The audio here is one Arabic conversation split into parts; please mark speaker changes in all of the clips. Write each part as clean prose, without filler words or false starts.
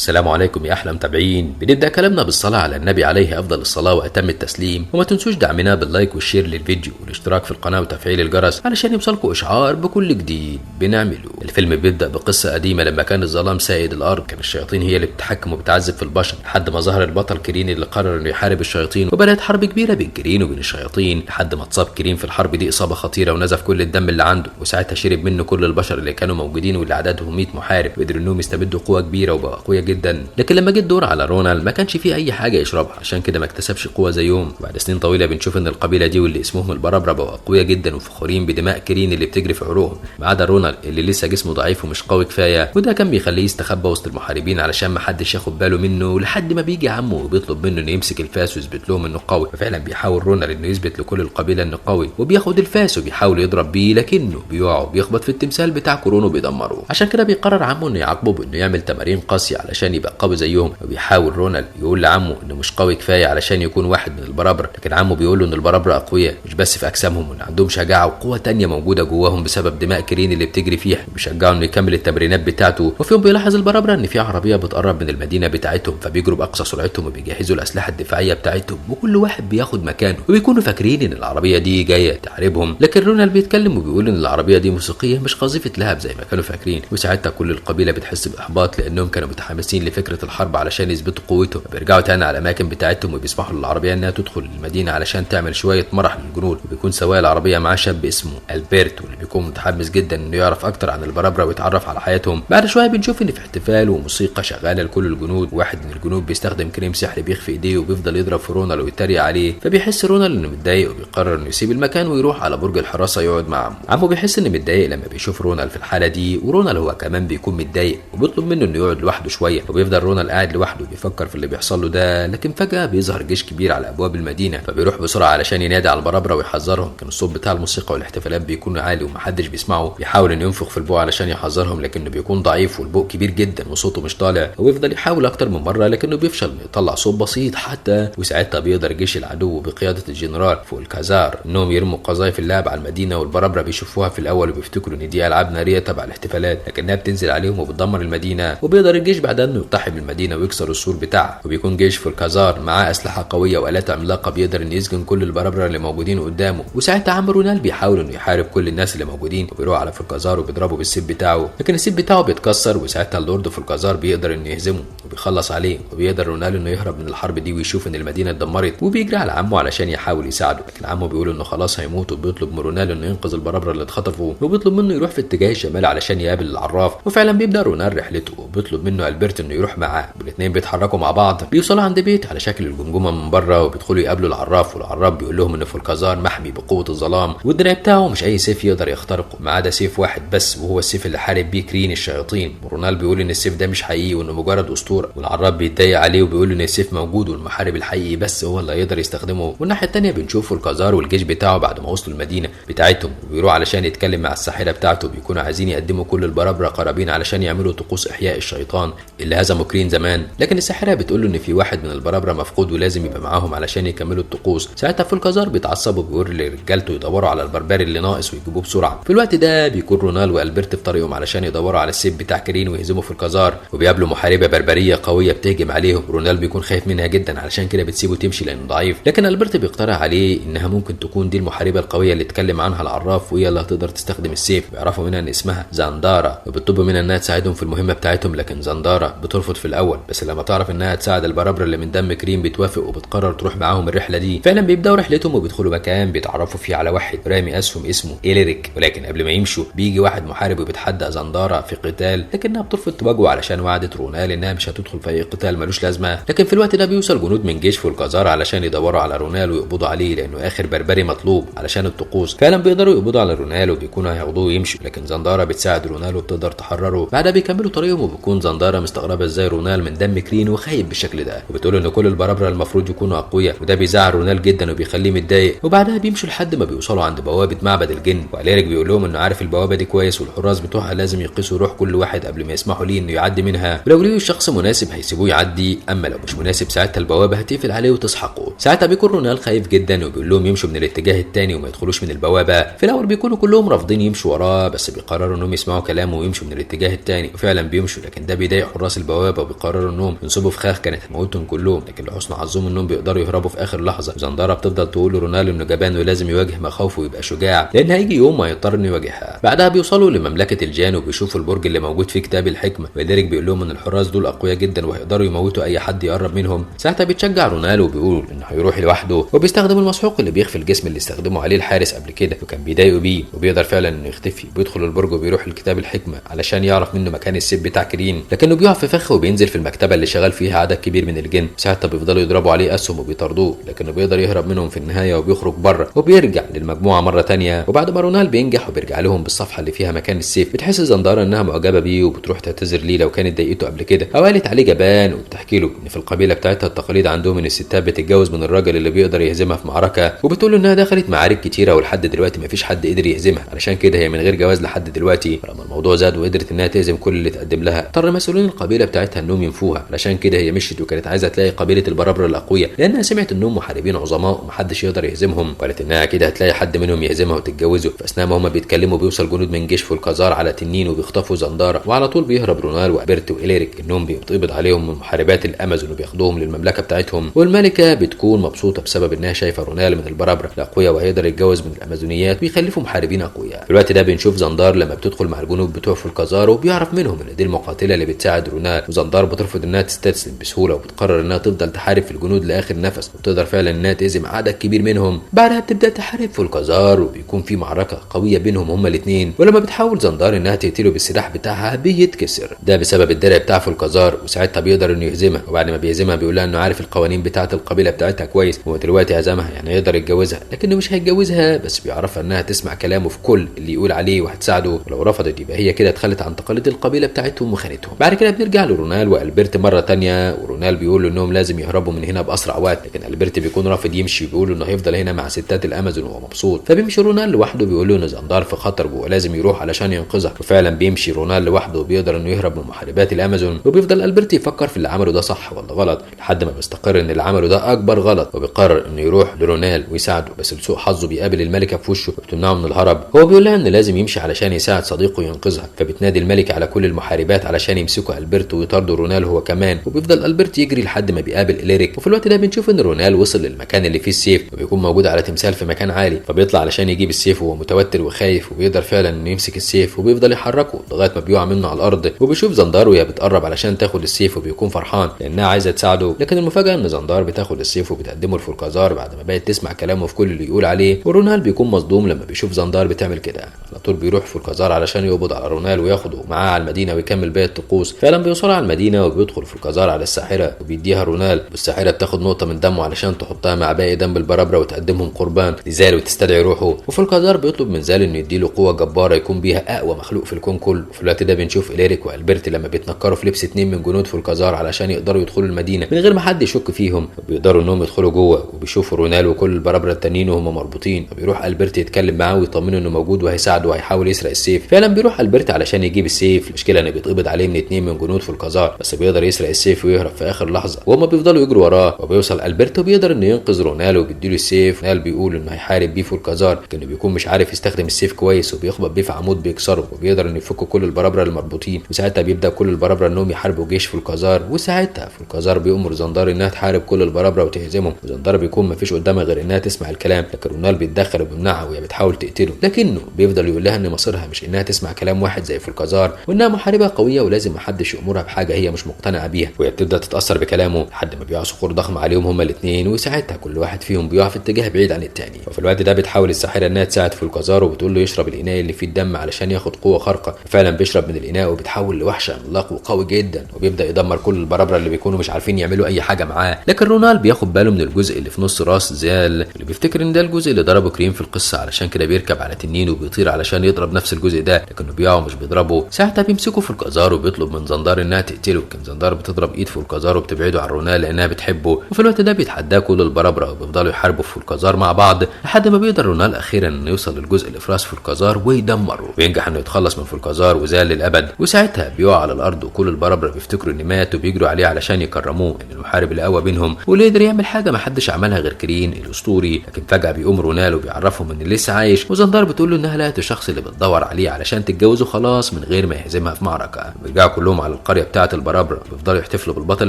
Speaker 1: السلام عليكم يا احلى متابعين. بنبدا كلامنا بالصلاه على النبي عليه افضل الصلاه واتم التسليم، وما تنسوش دعمنا باللايك والشير للفيديو والاشتراك في القناه وتفعيل الجرس علشان يوصلكوا اشعار بكل جديد بنعمله. الفيلم بيبدا بقصه قديمه لما كان الظلام سائد الارض، كان الشياطين هي اللي بتتحكم وبتعذب في البشر لحد ما ظهر البطل كرين اللي قرر انه يحارب الشياطين، وبدات حرب كبيره بين كرين وبين الشياطين لحد ما اتصاب كرين في الحرب دي اصابه خطيره ونزف كل الدم اللي عنده، وساعتها شرب منه كل البشر اللي كانوا موجودين واللي عددهم 100 محارب، وقدروا انهم يستبدوا قوه كبيره وبقوا اقوياء جدا. لكن لما جه الدور على رونالد ما كانش فيه اي حاجه يشربها، عشان كده ما اكتسبش قوه زيهم. وبعد سنين طويله بنشوف ان القبيله دي واللي اسمهم البربره بقوا اقوياء جدا وفخورين بدماء كرين اللي بتجري في عروقهم، ما عدا رونالد اللي لسه جسمه ضعيف ومش قوي كفايه، وده كان بيخليه يستخبى وسط المحاربين علشان ما حدش ياخد باله منه، لحد ما بيجي عمه وبيطلب منه انه يمسك الفاس ويثبت لهم انه قوي. ففعلا بيحاول رونالد انه يثبت لكل القبيله انه قوي، وبياخد الفاس وبيحاول يضرب بيه، لكنه بيقع وبيخبط في التمثال بتاع كورون وبيدمره. عشان كده بيقرر عمه انه يعاقبه بانه يعمل تمارين قاسيه علشان يبقى قوي زيهم. وبيحاول رونالد يقول لعمه انه مش قوي كفايه علشان يكون واحد من البرابره، لكن عمه بيقول له ان البرابره اقوياء مش بس في اجسامهم، وان عندهم شجاعه وقوه تانية موجوده جواهم بسبب دماء كرين اللي بتجري فيها، وبيشجعه انه يكمل التمرينات بتاعته. وفي يوم بيلاحظ البرابره ان في عربيه بتقرب من المدينه بتاعتهم، فبيجروا باقصى سرعتهم وبيجهزوا الاسلحه الدفاعيه بتاعتهم، وكل واحد بياخد مكانه، وبيكونوا فاكرين ان العربيه دي جايه تحاربهم. لكن رونالد بيتكلم وبيقول ان العربيه دي موسيقيه مش قذيفه لهب زي ما كانوا فاكرين، وساعتها كل القبيله بتحس باحباط لانهم كانوا متحمسين لفكره الحرب علشان يثبتوا قوتهم. بيرجعوا تاني على الاماكن بتاعتهم وبيسمحوا للعربيه انها تدخل المدينه علشان تعمل شويه مرح للجنود، وبيكون سواق العربيه معاه شاب اسمه البرت، واللي بيكون متحمس جدا انه يعرف اكتر عن البرابره ويتعرف على حياتهم. بعد شويه بنشوف ان في احتفال وموسيقى شغاله لكل الجنود، واحد من الجنود بيستخدم كريم سحري بيخفي ايديه وبيفضل يضرب في رونالد ويتريق عليه، فبيحس رونالد انه متضايق وبيقرر انه يسيب المكان ويروح على برج الحراسه يقعد مع عمه. عمه بيحس انه متضايق لما بيشوف رونالد في الحاله دي، ورونالد هو كمان بيكون متضايق وبيطلب منه انه يقعد لوحده شويه، وبيفضل رونالد قاعد لوحده بيفكر في اللي بيحصل له ده. لكن فجاه بيظهر جيش كبير على ابواب المدينه، فبيروح بسرعه علشان ينادي على البرابره ويحذرهم. كان الصوت بتاع الموسيقى والاحتفالات بيكون عالي ومحدش بيسمعه، بيحاول انه ينفخ في البوق علشان يحذرهم، لكنه بيكون ضعيف والبوق كبير جدا وصوته مش طالع، وبيفضل يحاول اكتر من مره لكنه بيفشل انه يطلع صوت بسيط حتى. وساعتها بيقدر جيش العدو بقياده الجنرال فولكازار انهم يرموا قذائف اللهب على المدينه، والبرابره بيشوفوها في الاول وبيفتكروا ان دي العاب ناريه تبع الاحتفالات، لكنها بتنزل عليهم وبتدمر المدينه. وبيقدر الجيش بعدها انه يقتحم المدينه ويكسر السور بتاعها، وبيكون جيش فولكازار معاه اسلحه قويه والات عملاقه بيقدر انه يسجن كل البرابره اللي موجودين قدامه. وساعتها عم رونالد بيحاول انه يحارب كل الناس اللي موجودين، وبيروح على فولكازار وبيضربه بالسيف بتاعه، لكن السيف بتاعه بيتكسر، وساعتها اللورد فولكازار بيقدر انه يهزمه وبيخلص عليه، وبيقدر رونالد انه يهرب من الحرب دي ويشوف ان المدينه اتدمرت، وبيجري على عمه علشان يحاول يساعده، لكن عمه بيقول انه خلاص هيموت، وبيطلب من رونالد انه ينقذ البرابره اللي اتخطفوا، وبيطلب منه يروح في اتجاه الشمال علشان يقابل العراف. وفعلا بيبدا رونالد رحلته، وبيطلب منه البرت انه يروح معاه، والاثنين بيتحركوا مع بعض. بيوصلوا عند بيت على شكل الجمجمه من بره، وبيدخلوا يقابلوا العراف، والعراف بيقول لهم ان فولكازار محمي بقوه الظلام، والدراع بتاعه مش اي سيف يقدر يخترقه ما عدا سيف واحد بس، وهو السيف اللي حارب بيه كرين الشياطين. ورونالد بيقول ان السيف ده مش حقيقي وانه مجرد اسطوره، والعراف بيتضايق عليه وبيقول ان السيف موجود والمحارب الحقيقي بس هو اللي هيقدر يستخدمه. والناحيه الثانيه بنشوف فولكازار والجيش بتاعه بعد ما وصلوا المدينه بتاعتهم، وبيروح علشان يتكلم مع الساحره بتاعته، بيكونوا عايزين يقدموا كل البرابره قرابين علشان يعملوا طقوس احياء الشيطان اللي هزموا كرين زمان. لكن الساحره بتقول له ان في واحد من البرابره مفقود ولازم يبقى معاهم علشان يكملوا الطقوس. ساعتها فولكازار بيتعصب وبيقول لرجالته يدوروا على البربري اللي ناقص ويجيبوه بسرعه. في الوقت ده بيكون رونالد والبرت في طريقهم علشان يدوروا على السيف بتاع كرين ويهزموا فولكازار، وبيقابلوا محاربه بربريه قويه بتهجم عليهم. رونالد بيكون خايف منها جدا علشان كده بتسيبه تمشي لانه ضعيف، لكن البرت بيقترح عليه انها ممكن تكون دي المحاربه القويه اللي اتكلم عنها العراف، وهي اللي هتقدر تستخدم السيف. بيعرفوا منها ان اسمها زاندارا، وبتطلب منها انها تساعدهم في المهمه بتاعتهم، لكن زاندارا بترفض في الاول، بس لما تعرف انها تساعد البرابره اللي من دم كريم بتوافق وبتقرر تروح معاهم الرحله دي. فعلا بيبداوا رحلتهم وبيدخلوا مكان بيتعرفوا فيه على واحد رامي اسهم اسمه إيليريك، ولكن قبل ما يمشوا بيجي واحد محارب وبيتحدى زاندارا في قتال، لكنها بترفض تواجهه علشان وعدت رونالد انها مش هتدخل في اي قتال ملوش لازمه. لكن في الوقت ده بيوصل جنود من جيش فولكازار علشان يدوروا على رونالد ويقبضوا عليه لانه اخر بربري مطلوب علشان الطقوس. فعلا بيقدروا يقبضوا على رونالد وبيكونوا هياخدوه ويمشوا، لكن زاندارا بتساعد رونالد وبتقدر تحرره. بعدها بيكملوا طريقهم، وبيكون زاندارا مستغربه ازاي رونالد من دم كرين وخايب بالشكل ده، وبتقول ان كل البرابره المفروض يكونوا اقوياء، وده بيزعل رونالد جدا وبيخليه متضايق. وبعدها بيمشوا لحد ما بيوصلوا عند بوابه معبد الجن، واليريك بيقول لهم انه عارف البوابه دي كويس، والحراس بتوعها لازم يقيسوا روح كل واحد قبل ما يسمحوا ليه انه يعدي منها، ولو لقوا الشخص مناسب مناسب هيسيبوه يعدي، اما لو مش مناسب ساعتها البوابه هتقفل عليه وتسحقه. ساعتها بيكون رونال خايف جدا وبيقول لهم يمشوا من الاتجاه التاني وما يدخلوش من البوابه. في الاول بيكونوا كلهم رافضين يمشوا وراه، بس بيقرروا انهم يسمعوا كلامه ويمشوا من الاتجاه التاني، وفعلا بيمشوا، لكن ده بيضايق حراس البوابه وبيقرروا انهم ينصبوا فخاخ كانت هتموتهم كلهم، لكن لحسن حظهم انهم بيقدروا يهربوا في اخر لحظه. زندارة بتفضل تقول لرونال انه جبان ولازم يواجه مخاوفه ويبقى شجاع، لان هيجي يوم ما هيضطر انه يواجهها. بعدها بيوصلوا لمملكه الجان وبيشوفوا البرج اللي موجود فيه كتاب الحكمه، ولذلك بيقول لهم ان الحراس دول اقوياء جدا وهيقدروا يموتوا اي حد يقرب منهم. ساعتها بيتشجع رونال وبيقول انه هيروح لوحده، وبيستخدم المسحوق اللي بيخفي الجسم اللي استخدمه عليه الحارس قبل كده وكان بيضايقوا بيه، وبيقدر فعلا انه يختفي. بيدخل البرج وبيروح لكتاب الحكمه علشان يعرف منه مكان السيف بتاع كرين، لكنه بيقع في فخ وبينزل في المكتبه اللي شغال فيها عدد كبير من الجن. ساعتها بيفضلوا يضربوا عليه اسهم وبيطاردوه، لكنه بيقدر يهرب منهم في النهايه وبيخرج بره وبيرجع للمجموعه مره تانية. وبعد ما رونال بينجح وبيرجع لهم بالصفحه اللي فيها مكان السيف، بتحس زندارة انها معجبه بيه وبتروح تعتذر ليه لو كانت ضايقته قبل كده او قالت عليه جبان، وبتحكي له ان في القبيله بتاعتها التقاليد عندهم ان الستات بتتجوز من الراجل اللي بيقدر يهزمها في معركه، وبتقول له انها دخلت معارك كتيره ولحد دلوقتي مفيش حد قدر يهزمها، علشان كده هي من غير جواز لحد دلوقتي. لما الموضوع زاد وقدرت انها تهزم كل اللي تقدم لها، اضطر مسؤولين القبيله بتاعتها انهم ينفوها، علشان كده هي مشيت وكانت عايزه تلاقي قبيله البرابره الاقوياء، لانها سمعت انهم محاربين عظماء ومحدش يقدر يهزمهم، وقالت انها كده هتلاقي حد منهم يهزمها وتتجوزه. فاثناء ما هما بيتكلموا بيوصل جنود من جيش فولكازار على تنين وبيخطفوا زندارة، وعلى طول بيهرب رونال والبرت وإليريك انهم بيتقبض عليهم من محاربات الامازون وبياخدوهم للمملكه بتاعتهم. والملكه بتكون مبسوطه بسبب انها شايفه رونال من البرابره الاقوياء وهيقدر يتجوز من الامازونيات ويخلفوا محاربين اقوياء. في الوقت ده بنشوف زندار لما بتدخل مع الجنود بتوع فولكازار وبيعرف منهم ان دي المقاتله اللي بتساعد رونال، وزندار بترفض انها تستسلم بسهوله وبتقرر انها تفضل تحارب في الجنود لاخر نفس، وبتقدر فعلا انها تهزم عدد كبير منهم. بعدها بتبدا تحارب فولكازار وبيكون في معركه قويه بينهم هما الاثنين، ولما بتحاول زندار انها تقتله بالسلاح بتاعها بيتكسر، ده بسبب الدرع بتاع فولكازار، وساعتها بيقدر انه يهزمها. وبعد ما بيهزمها بيقول لها انه عارف القوانين بتاعه القبيله بتاعتها كويس، هو دلوقتي هزمها يعني يقدر يتجوزها، لكنه مش هيتجوزها، بس بيعرفها انها تسمع كلامه في كل اللي يقول عليه وهتساعده، ولو رفضت يبقى هي كده اتخلت عن تقاليد القبيله بتاعتهم وخانتهم. بعد كده بنرجع لرونال والبرت مره تانية، ورونال بيقول انهم لازم يهربوا من هنا باسرع وقت، لكن البرت بيكون رافض يمشي، بيقول انه هيفضل هنا مع ستات الامازون وهو مبسوط. فبيمشي رونال لوحده بيقول له ان زندار في خطر ولازم يروح علشان ينقذها، وفعلا بيمشي رونال لوحده وبيقدر انه يهرب من محاربات الامازون. وبيفضل البرت يفكر في اللي عمله ده صح ولا غلط لحد ما بيستقر ان اللي عمله ده اكبر غلط، وبيقرر انه يروح لرونال ويساعده، بس لسوء حظه بيقابل الملكه في وشه وبتمنعه من الهرب. هو بيقول لها ان لازم يمشي علشان يساعد صديقه ينقذها، فبتنادي الملكه على كل المحاربات علشان يمسكوا البرت ويطاردوا رونال هو كمان، وبيفضل البرت يجري لحد ما بيقابل إليريك. وفي الوقت ده بنشوف ان رونال وصل للمكان اللي فيه السيف وبيكون موجود على تمثال في مكان عالي، فبيطلع علشان يجيب السيف وهو متوتر وخايف، وبيقدر فعلا انه يمسك السيف وبيفضل يحركه لغايه ما بيقع منه على الارض. وبيشوف زندار وهي بتقرب علشان تاخد السيف وبيكون فرحان لانها عايزه تساعده، لكن المفاجاه ان زندار بتاخد السيف وبتقدمه لفولكازار بعد ما بقت تسمع كلامه في كل اللي يقول عليه. ورونال بيكون مصدوم لما بيشوف زندار بتعمل كده، على طول بيروح فولكازار علشان يقبض على رونال وياخده معاه على المدينه ويكمل باقي الطقوس. فعلا بيوصلوا على المدينه وبيدخل فولكازار على الساحره وبيديها رونال، والساحره بتاخد نقطه من دمه علشان تحطها مع باقي دم البرابره وتقدمهم قربان لزال وتستدعي روحه. وفولكازار بيطلب من زال انه يديله قوه جباره يكون بيها اقوى مخلوق في الكون كله. وفي الوقت ده بنشوف إليريك والبرت لما بيتنكروا في لبس اتنين من جنود فولكازار علشان يقدروا يدخلوا المدينه من غير ما حد يشك فيهم، وبيقدروا انهم يدخلوا جوه، وبيشوفوا رونال وكل البرابره التانيين وهم مربوطين، وبيروح البرت يتكلم معاه ويطمنه انه موجود وهيساعده وهيحاول يسرق السيف. فعلا بيروح البرت علشان يجيب السيف، المشكله انه بيتقبض عليه من اتنين من جنود فولكازار، بس بيقدر يسرق السيف ويهرب في اخر لحظه، وهم بيفضلوا يجروا وراه. وبيوصل البرت وبيقدر انه ينقذ رونال وبيديله السيف. رونال بيقول انه هيحارب بيه فولكازار، لكنه بيكون مش عارف يستخدم السيف كويس وبيخبط بيه في عمود بيكسره، وبيقدر انه يفك كل البرابره المربوطين. وساعتها بيبدا كل البرابره انهم يحاربوا جيش فولكازار، وساعتها فولكازار بيأمر زندار انها تحارب كل البرابره وتهزمهم، وزندار بيكون مفيش قدامها غير انها تسمع الكلام، لكن رونال بيتدخل وبيمنعها وهي بتحاول تقتله، لكنه بيفضل يقول لها ان مصيرها مش انها تسمع كلام واحد زي فولكازار، وانها محاربه قويه ولازم محدش يأمرها بحاجه هي مش مقتنعه بيها. وهي بتبدا تتاثر بكلامه لحد ما بيقع صخور ضخمه عليهم هما الاثنين، وساعتها كل واحد فيهم بيقع في اتجاه بعيد عن الثاني. وفي الوقت ده بتحاول الساحره انها تساعد فولكازار وبتقول له يشرب الاناء اللي فيه الدم علشان ياخد قوه خارقه. فعلا بيشرب من الاناء وبيتحول لوحش عملاق وقوي جدا، وبيبدا يدمر كل البرابره اللي بيكونوا مش عارفين يعملوا اي حاجه معاه. لكن رونال بياخد باله من الجزء اللي في نص راس زال اللي بيفتكر ان ده الجزء اللي ضربه كريم في القصه، علشان كده بيركب على تنين وبيطير علشان يضرب نفس الجزء ده، لكنه بيقع ومش بيضربه. ساعتها بيمسكوا فولكازار وبيطلب من زندار انها تقتله، لكن زندار بتضرب ايد فولكازار وبتبعده عن رونال لانها بتحبه. وفي الوقت ده بيتحداه كل البرابره وبيفضلوا يحاربوا فولكازار مع بعض لحد ما بيقدر رونال اخيرا انه يوصل للجزء اللي في راس فولكازار ويدمره، وينجح انه يتخلص من فولكازار وزال للابد. وساعتها بيقع على الارض وكل البرابره بيفتكروا ان مات وبيجروا عليه علشان يكرموه ان المحارب اللي قوى بينهم واللي قدر يعمل حاجه ما حدش عملها غير كرين الاسطوري. لكن فجاه بيقوم رونال وبيعرفهم ان لسه عايش، وزندار بتقول له انها لقت الشخص اللي بتدور عليه علشان تتجوزه خلاص من غير ما يهزمها في معركه. بيرجعوا كلهم على القريه بتاعه البرابره، بيفضلوا يحتفلوا بالبطل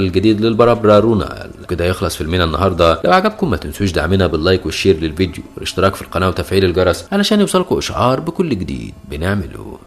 Speaker 1: الجديد للبرابره رونال. وكده يخلص فيلمنا النهارده. لو عجبكم ما تنسوش دعمنا باللايك والشير للفيديو والاشتراك في القناه وتفعيل الجرس علشان يوصلكم اشعار بكل جديد بنعمله.